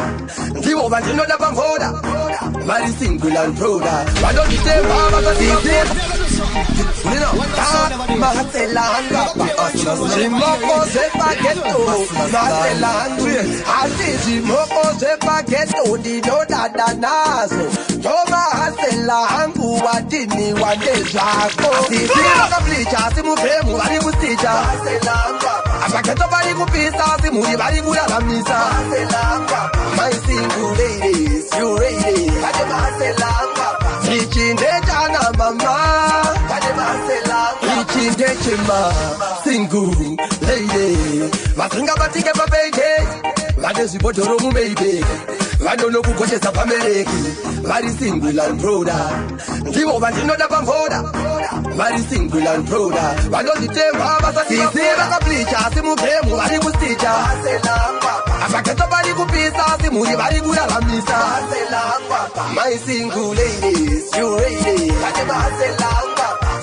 Give over to another Bamboda, very single and prouder. Why don't you say, Mama, but Marcelanga, Jimoko Zepageto, Marcelanga, Jimoko Zepageto, Dino Dadanazo, Toma Marcelangu, Wadini, Wadezako, the bleacher, the Mufemu, Aribusticha, I'm a cat of Aribupisa, the Muri Baribula Misa, my single ladies, you ready? I am Marcelanga, teaching the Jana Mama. Teaching the Chima, single lady. Masinga Batika Baby, that is what your room baby. vanono kukoshesa pamereki vari single and prouda ndivo vandinoda pamvoda vari single and prouda vanozvitema vasasise vakaplicha asi mupemu vari kusticha avaketo vari kupisa asi muri vari kuraramisa my single ladies you ladies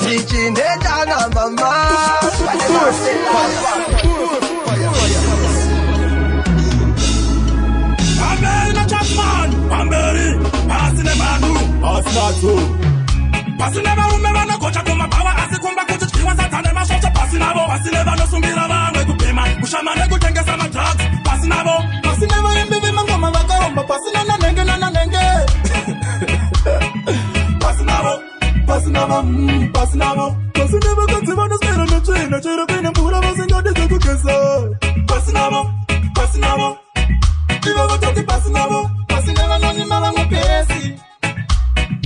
tichinetana mama Pamberi, pasine manu, pasinato. Pasine barume bana kocha kuma bawa asikumba kuti chiwa satane mashocha pasinabo. Pasine bana sumbira bangwe kupema, kushamane kutengesa ma drugs. Pasinabo, pasine barimbi mangoma vakaromba, pasine na nenge. Pasinabo, pasinabo. Pasine bakati bana spera na chera kena pura basenga de kukesa. Pasinabo. Iba batati pasinabo.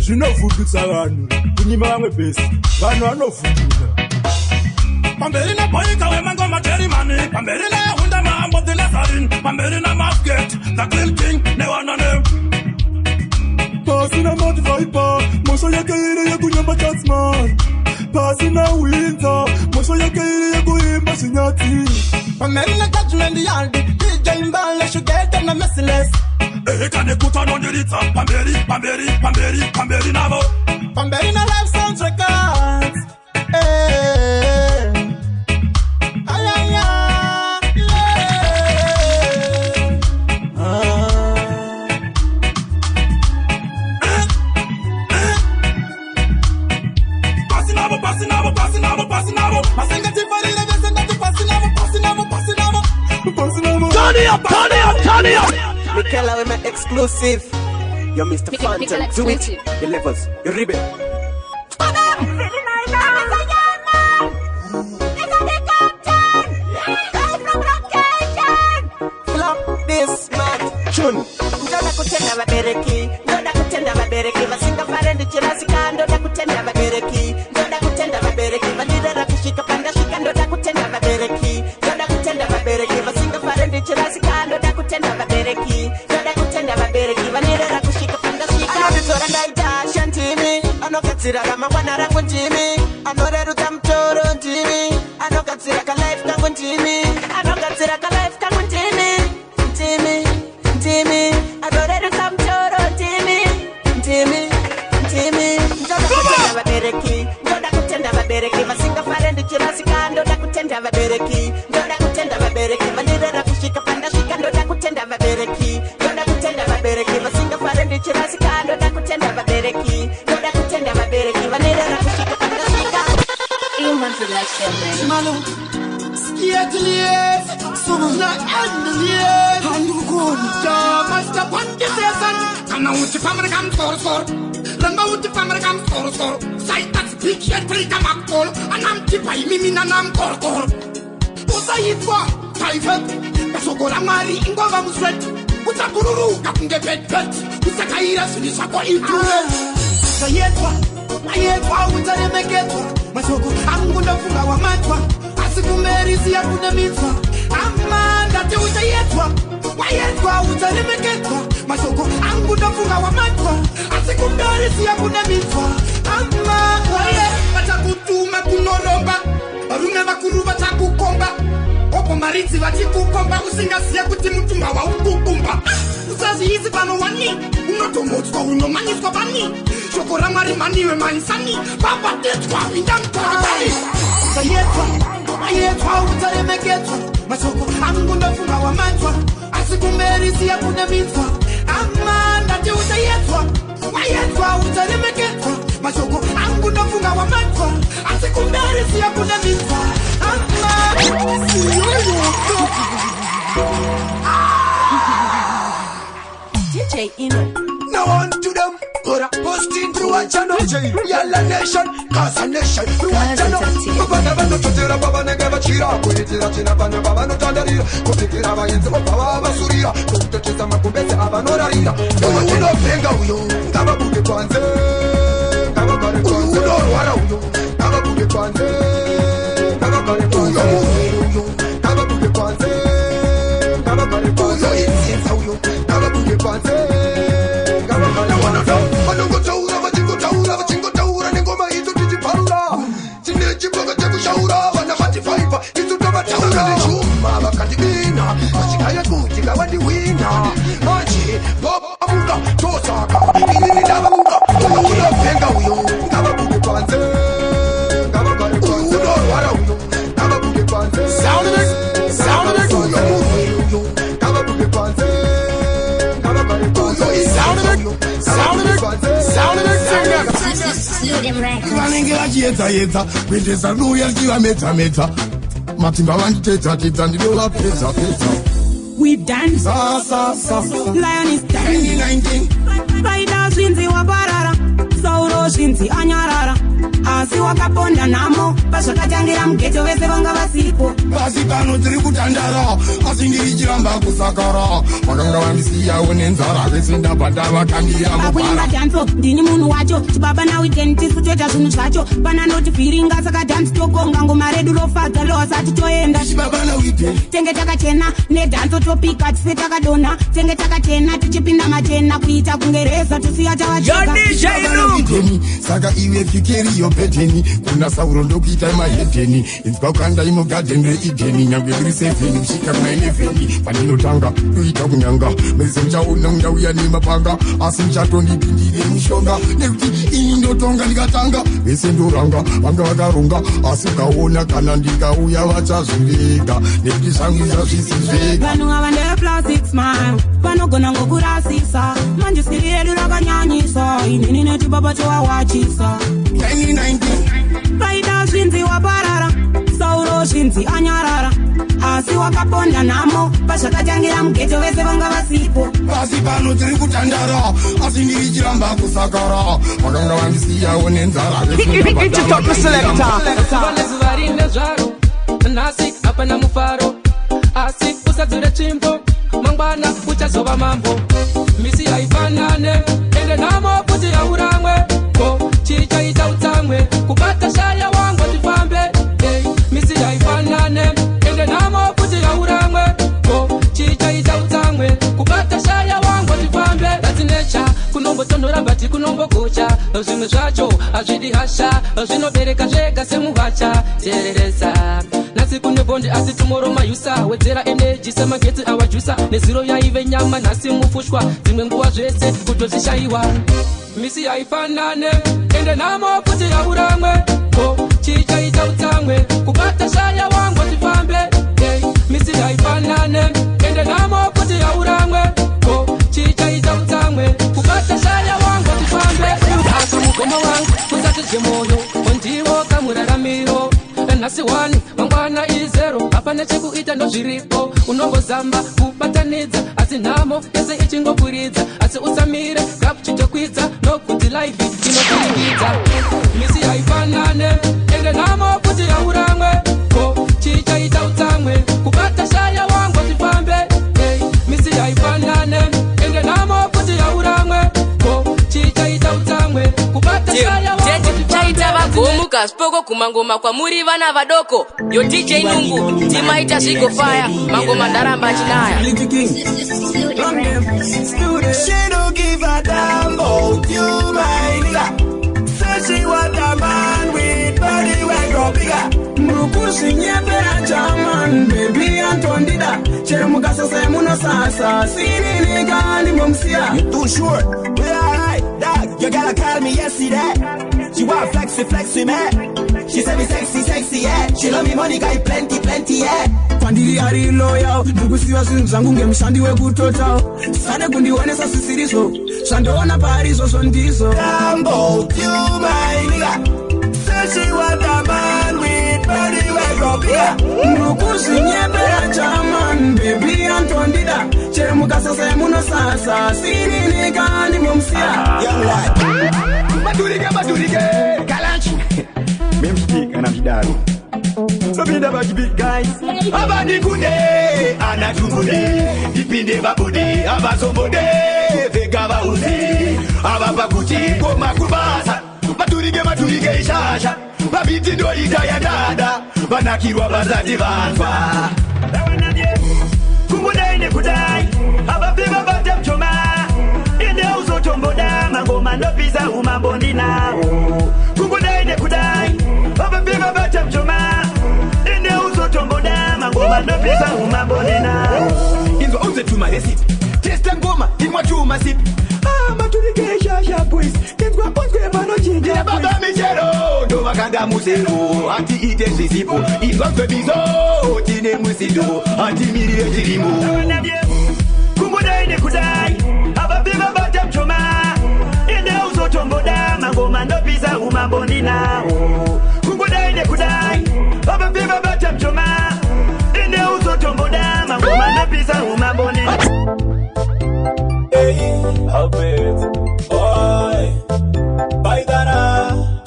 Zvinofundisa vanhu kunyima vamwe pesi vanhu vanofundisa pamberi naboyika wemangoma terimani pamberi nehunda maambo the Nazarene pamberi namasket the clean king newanane pasina motiviper mosho yake ile yekunyamba chatsman pasina winter mosho yake ile yekuimba shinyati pamberi na judgment yard DJ Mbale shugeta na merciless Kane kuta no dirita pamberi nabo pamberi na live sound records Pasinabo masenga tifarira vesenda pasinabo turn it up Mikela with my exclusive. You're Mr. Phantom. Do it. Your levels. Your ribbon. Flop this man. Chun. Ndoda kutenda mabereki. Masinga farendi chirasika. Ndoda kutenda mabereki. Vanira rakushika panda shika. Ndoda kutenda mabereki. Masinga farendi chirasika. Ndoda kutenda mabereki. Vanira rakushika panda shika. Anoditora ndaita shantimi. Anokatsira ramangwana rangu ntimi. Anorerudza mutoro ntimi. Anokatsira ka life kangu ntimi. Anorerudza mutoro ntimi. Ndoda kutenda vabereki masinga farendi chirasika. Ndoda kutenda vabereki. Vanira rakushika panda shika. Ndoda kutenda vabereki. Masinga farendi chirasika. Ndoda kutenda vabereki. Vanira rakushika panda shika. Human production, man. Manu, scared to live, so not endless. Handukunja, master Pankisan. Kana uchi family come store. Ranga uchi family come store. Sai that's big yet trika makol. Anam tipai mimi nanam kor. Usa yitwa, taifet. Kasogora mari ingova muswet. Usa kururu kakunge pet. Usa kaira sunisa kwa intule. Sayetwa, ayetwa utanemeketwa. Masoko angu ndafunga wa matwa. Asikumerisi ya kuna mitwa. Amanda te utayetwa. Wayetwa utanemeketwa. Masoko angu ndafunga wa matwa. Asikumerisi ya kuna mitwa. Amanda waye batakutuma kunoromba. Barume bakuru batakukomba. Opo marizi batikukomba. Usingasiya kuti mutumba wa ukukumba. Usazi hizi pano wani. Unotomotwa unomanyiswa bani. Shokora mari maniwe manisani. Baba tetwa windankorotani. Sayetwa, ayetwa utalemeketwa. Masoko angu ndafunga wa matwa. Asikumerisi ya kuna mitwa. Amanda te utayetwa. Ayetwa utalemeketwa. Masoko angu ndafunga wa matwa. Asikumerisi ya kuna mitwa. Amanda DJ Ino. Now on to them. Put a post into a channel. Yalla nation, Casa nation. Baba no chotera, baba nega bachira. Kuitira china bana baba no tandarira. Kutikira bayenze baba basurira. Kuteteza makubeze abanorarira. Baba tino penga uyo. Baba buke kwanze. Baba kare kwanze. Uno wara uyo. Baba buke kwanze. Baba kare kwanze. Baba buke kwanze. Baba kare kwanze. Uyo insinza uyo. Baba buke kwanze. panze ngabagale panze vanongotaura vachingotaura vachingotaura nengoma ito tichipaura tine chiboka chekushaura vana vatifaipa itu tavataura neshuma vakandivina vachikaya kuti ngavandiwina manje vamuka tosaka inini ndavamuka unovenga uyo ngavabuke panze ngavagale panze unorwara uyo ngavabuke panze sound of it vanenge vachiedza kuendesa nuya ndivametsameta matimba vanditedza ndinovapedza. We dance, lion is dancing. Raida shinzi waparara, sauro shinzi anyarara. Asi wakaponda namo, pazvakatangira mugeto vese vanga vasipo. Pasi pano tiri kutandara, asi ndiri chiramba kusakara. Vakanga vandisiyawo nenzara, vese ndabva vakandiya mupara. Pakuimba danso, ndini munhu wacho. Chibaba na weekend tisu toita zvinhu zvacho. Pana noti vhiringa saka dance tokonga ngoma redu rofadza losati toenda. Chibaba na weekend. Tenge takachena, nedanso topika tise takadonha. Tenge takachena, tichipinda machena kuita kunge reza tosiya tavacheka. Saka iwe fikeriyo peteni kuna sauro ndokuita mahedheni inzwa kanda imogadhen reidheni nyangwe iri 7 kusvika kuna 11 pandinotanga kuita kunyanga mese muchaona mundauya nemapanga asi muchatondipindire mushonga nekuti ini ndotonga ndikatanga vese ndoranga vanga vakaronga asi ukaona kana ndikauya vachazvirega nekuti zvangu izvazvisizvega vanhu ava ndeveplastic smile vanogona ngokurasisa manje siri yedu rakanyanyisa inini netibaba towawachisa 2019 Raida shinzi waparara, sauro shinzi anyarara. Asi wakaponda namo, pazvakatangira mugeto vese vanga vasipo. Pasi pano tiri kutandara, asi ndiri chiramba kusakara. Vakanga vandisiyawo nenzara. Vane zuva rine zvaro, nhasi hapana mufaro. Asi usadzure tsvimbo, mangwana uchazova mambo. Misi haifanane, ende namo kuti yauramwe. Chichaita utsamwe kubata shaya wangu tifambe misi haifanane ende namo kuti yauramwe chichaita utsamwe kubata shaya wangu tifambe latinecha kunombotonhora bati kunombogocha zvimwe zvacho hazvidi hasha zvinobereka zvega semuhacha tereresa nasi kune bonde asi tomorrow mayusa wedzera energy semageti awajusa neziro yaive nyama nasi mufushwa dzimwe nguva zvese kutozvishayiwa misi haifanane ende namo kuti yauramwe chichaita utsamwe kubata shaya wangu tifambe misi haifanane ende namo kuti yauramwe chichaita utsamwe kubata shaya wangu tifambe asi mukoma wangu kusatidye moyo ondiwo kamuraramiro nhasi 1 mangwana izero hapana chekuita ndozviripo unongozamba kubatanidza asi nhamo yese ichingokuridza asi usamire kakuchitokwidza nokuti life inokuringidza misi haifanane ende nhamo kuti yauramwe chichaita utsamwe kubata shaya wangu tifambe misi haifanane ende nhamo kuti yauramwe chichaita utsamwe kubata shaya wangu chaita vagomuka spoko kumangoma kwamuri vana vadoko yo DJ Nungu timaita zigofaya mangoma ndaramba chinaya She don't give a damn about you, my nigga. Says she want a man with body way grow bigger. Mrukushi nyepera chaman, baby antondida. Cheremuka sasa muno sasa, sini nigga ni mumsia. You too short, we alright, dog. You gotta call me yesterday. She want flexy, man. She said me sexy, yeah. She love me money, got plenty, yeah. Pandiri ari loyal, ndukusiwa zvinhu zvangu ngemushandi wekutotal. Sade kundionesa sisiriso, zvandoona parizo sondizo. Damn about you, my nigga. Says she want a man with body way grow bigger. Mrukushi nyepera chaman, baby antondida. Cheremuka sasa muno sasa, sini nigga ni mumsia. Young lad. Madurige, Kalanchi. Mem speak and I'm daddy. So be the big guys. Abandi kude, anatumune. Dipinde babode, abasomode. Vega bauzi, ababakuti, koma kubasa. Madurige, shasha. Babiti ndo itaya dada. Banakirwa bazati vanfa. Kumudai ne kudai. Ababiba batem choma. umambo ndinawo kungudai nekudai vabapima vatamjoma ende uzotomboda mangoma ndopisa umambo ndinawo inzwa unze tuma recipe testa ngoma imwa tuma sipi maturikesha sha boys inzwa unzwe mano chinja baba michero ndo vakanda musero ati ite zisipo inzwa unzwe bizo tine musido ati mirire tirimo kungudai nekudai vabapima vatamjoma ende uzotomboda mangoma ndopisa umambo ndinawo kungudai nekudai vabapima vatamjoma ende uzotomboda mangoma ndopisa umambo ndinawo. Help it, boy. By Dana,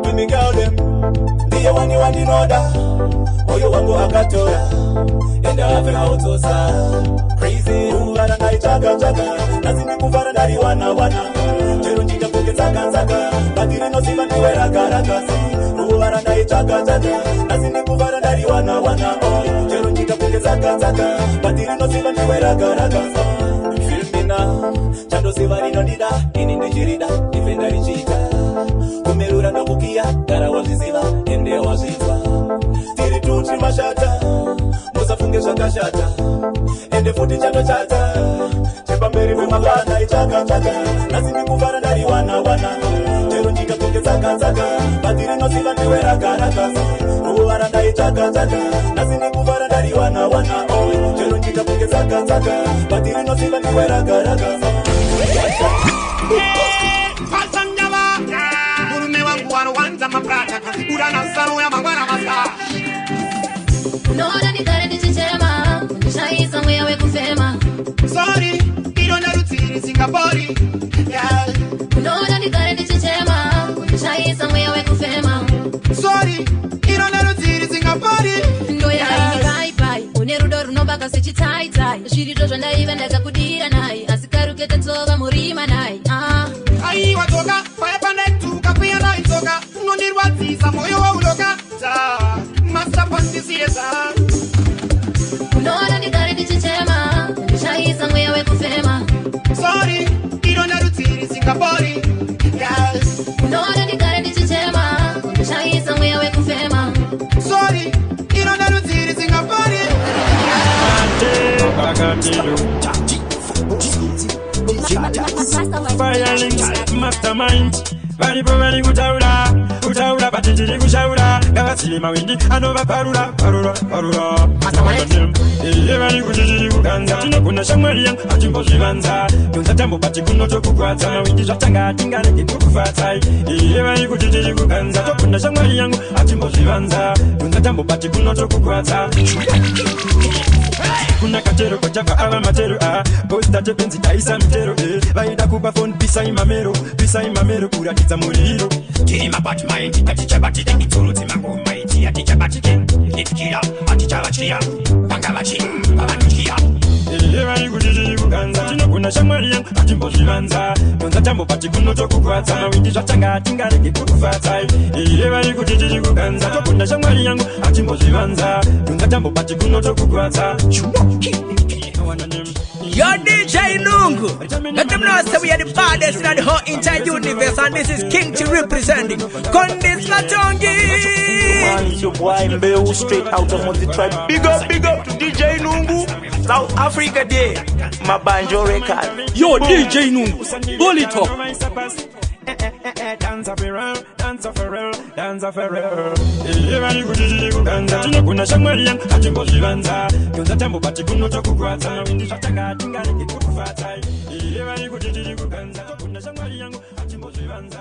give me girl them. The one you want in order. Oh, you want to Akatora. And I have an auto, crazy. Who are an I jaga. Nothing to move on that you wanna. Jerujita Puket Saka. But you know, see when you wear a Caracas. Who are an I jaga. Nothing to move on that you wanna. Jerujita Puket Saka. But you know, see when you wear a Caracas. Chando sivari no nida, ini nijirida, ifenda richita Kumerura no bukia, gara waziziva, ende waziva Tiri tuti mashata, musa funge shata Ende futi chando chata, chepa mberi we mabana ichaka Nasi ni kufara ndari wana Jero njika kuke zaka Batiri no siva niwe raka Uwara ndari chaka Nasi ni kufara ndari wana Jero njika kuke zaka Batiri no siva niwe raka Pasanjava, urume wangu waruanza maprata Urana salu ya mangwana masa Unoda nikare ndichichema Ndishaiza mwewe kufema Sorry, irona rutiri Singapore Yeah Unoda nikare ndichichema Ndishaiza mwewe kufema Sorry, irona rutiri Singapore Ndo ya ini bai bai Unerudo runobaka sechi tai tai Shirito zvandaiva ndakakudira nai Asikarukete nzova murima nai Ai watoka, fire panetu, kapia na itoka Nonirwaziza moyo wa uloka Master Pantisiesa Unoda nikare ndichichema Ndishaiza mwewe kufema Sorry, irona rutiri Singapore Yes Unoda nikare ndichichema Ndishaiza mwewe kufema Sorry, irona rutiri Singapore Firelings, mastermind Bari kutaura batitiri kushaura Gavasili mawindi anova parura Bari kutitiri kukanza Tino kuna shamwari yang atimbo zivanza Yonza tambo bati kunoto kukwata Mawindi zatanga tingane kitu kufatai Bari kutitiri kukanza Kuna shamwari yang atimbo zivanza Yonza tambo bati kunoto kukwata Kuna katero kwa chapa awa matero Posta tepenzi taisa mtero Vaida kupa phone pisa imamero Kuratiza muliro Kiri mabati maindi Katicha bati dengi tolo timango maiti Aticha bati ken Litikira Aticha bachia Panga bachi Babanikia Bari kutitiri kukanza Tino kuna shamwari yang atimbo zivanza Yonza tambo bati kunoto kukwata Mawindi zatanga tingare kitu kufatai Bari kutitiri kukanza Kuna shamwari yang atimbo zivanza Yonza tambo bati kunoto kukwata Yo DJ Nungu, let them know that we are the baddest in the whole entire universe, and this is King T representing Kondis Latongi. It's your boy Mbeu, straight out of Monty Tribe. Big up to DJ Nungu, South Africa Day, my banjo record. Yo DJ Nungu, pull it up. Dance of a real. Bari kutitiri kukanza Tino kuna shamwari yang atimbo zivanza Yonza tambo bati kunoto kukwata Mawindi zatanga tingare kitu kufatai Bari kutitiri kukanza Kuna shamwari yang atimbo zivanza